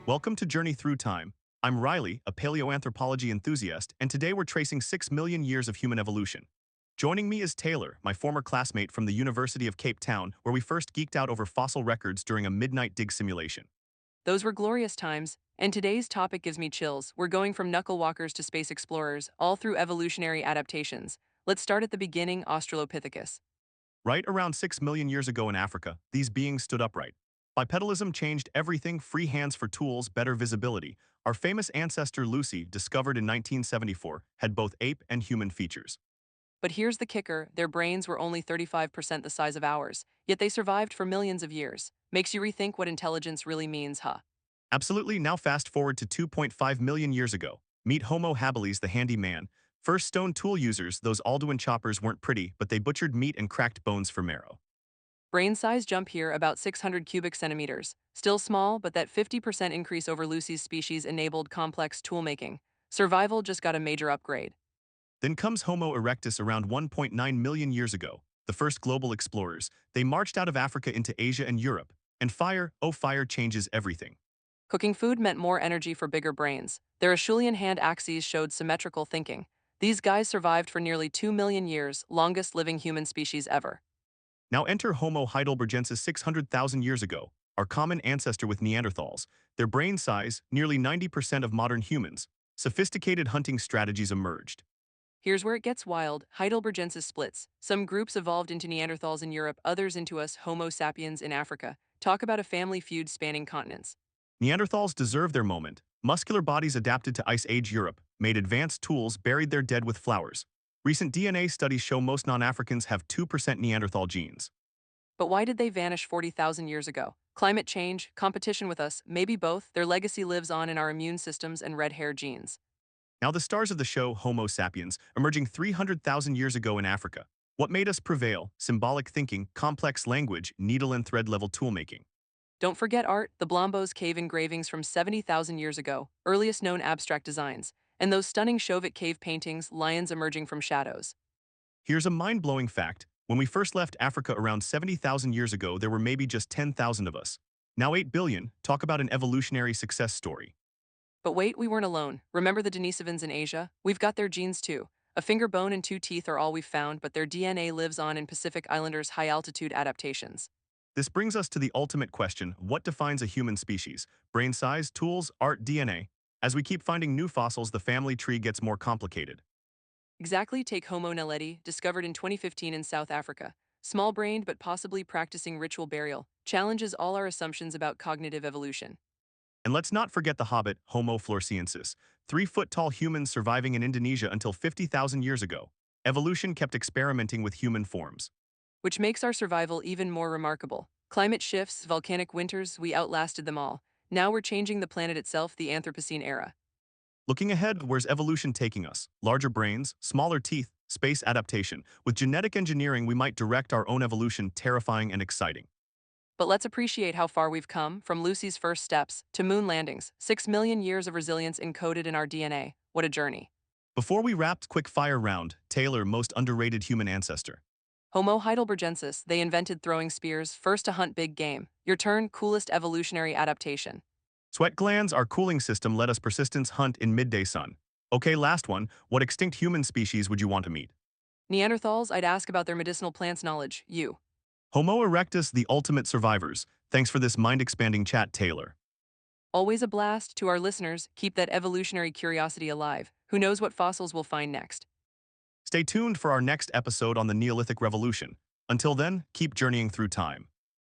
Welcome to Journey Through Time. I'm Riley, a paleoanthropology enthusiast, and today we're tracing 6 million years of human evolution. Joining me is Taylor, my former classmate from the University of Cape Town, where we first geeked out over fossil records during a midnight dig simulation. Those were glorious times, and today's topic gives me chills. We're going from knuckle walkers to space explorers, all through evolutionary adaptations. Let's start at the beginning, Australopithecus. Right around 6 million years ago in Africa, these beings stood upright. Bipedalism changed everything: free hands for tools, better visibility. Our famous ancestor Lucy, discovered in 1974, had both ape and human features. But here's the kicker, their brains were only 35% the size of ours, yet they survived for millions of years. Makes you rethink what intelligence really means, huh? Absolutely. Now fast forward to 2.5 million years ago. Meet Homo habilis, the handy man. First stone tool users, those Alduin choppers weren't pretty, but they butchered meat and cracked bones for marrow. Brain size jump here about 600 cubic centimeters. Still small, but that 50% increase over Lucy's species enabled complex toolmaking. Survival just got a major upgrade. Then comes Homo erectus around 1.9 million years ago. The first global explorers. They marched out of Africa into Asia and Europe. And fire, oh fire changes everything. Cooking food meant more energy for bigger brains. Their Acheulean hand axes showed symmetrical thinking. These guys survived for nearly 2 million years, longest living human species ever. Now enter Homo heidelbergensis 600,000 years ago, our common ancestor with Neanderthals. Their brain size, nearly 90% of modern humans. Sophisticated hunting strategies emerged. Here's where it gets wild. Heidelbergensis splits. Some groups evolved into Neanderthals in Europe, others into us Homo sapiens in Africa. Talk about a family feud spanning continents. Neanderthals deserve their moment. Muscular bodies adapted to Ice Age Europe, made advanced tools, buried their dead with flowers. Recent DNA studies show most non-Africans have 2% Neanderthal genes. But why did they vanish 40,000 years ago? Climate change, competition with us, maybe both. Their legacy lives on in our immune systems and red hair genes. Now the stars of the show, Homo Sapiens, emerging 300,000 years ago in Africa. What made us prevail? Symbolic thinking, complex language, needle and thread level toolmaking. Don't forget art, the Blombos cave engravings from 70,000 years ago, earliest known abstract designs, and those stunning Chauvet cave paintings, lions emerging from shadows. Here's a mind-blowing fact. When we first left Africa around 70,000 years ago, there were maybe just 10,000 of us. Now 8 billion, talk about an evolutionary success story. But wait, we weren't alone. Remember the Denisovans in Asia? We've got their genes too. A finger bone and 2 teeth are all we've found, but their DNA lives on in Pacific Islanders' high-altitude adaptations. This brings us to the ultimate question: what defines a human species? Brain size, tools, art, DNA? As we keep finding new fossils, the family tree gets more complicated. Exactly, take Homo naledi, discovered in 2015 in South Africa. Small-brained but possibly practicing ritual burial, challenges all our assumptions about cognitive evolution. And let's not forget the hobbit, Homo floresiensis, 3-foot-tall humans surviving in Indonesia until 50,000 years ago. Evolution kept experimenting with human forms. Which makes our survival even more remarkable. Climate shifts, volcanic winters, we outlasted them all. Now we're changing the planet itself, the Anthropocene era. Looking ahead, where's evolution taking us? Larger brains, smaller teeth, space adaptation. With genetic engineering, we might direct our own evolution, terrifying and exciting. But let's appreciate how far we've come, from Lucy's first steps to moon landings. 6 million years of resilience encoded in our DNA. What a journey. Before we wrap, quick fire round. Taylor, most underrated human ancestor. Homo heidelbergensis, they invented throwing spears, first to hunt big game. Your turn, coolest evolutionary adaptation. Sweat glands, our cooling system, let us persistence hunt in midday sun. Okay, last one. What extinct human species would you want to meet? Neanderthals, I'd ask about their medicinal plants knowledge. You. Homo erectus, the ultimate survivors. Thanks for this mind-expanding chat, Taylor. Always a blast. To our listeners, keep that evolutionary curiosity alive. Who knows what fossils we'll find next? Stay tuned for our next episode on the Neolithic Revolution. Until then, keep journeying through time.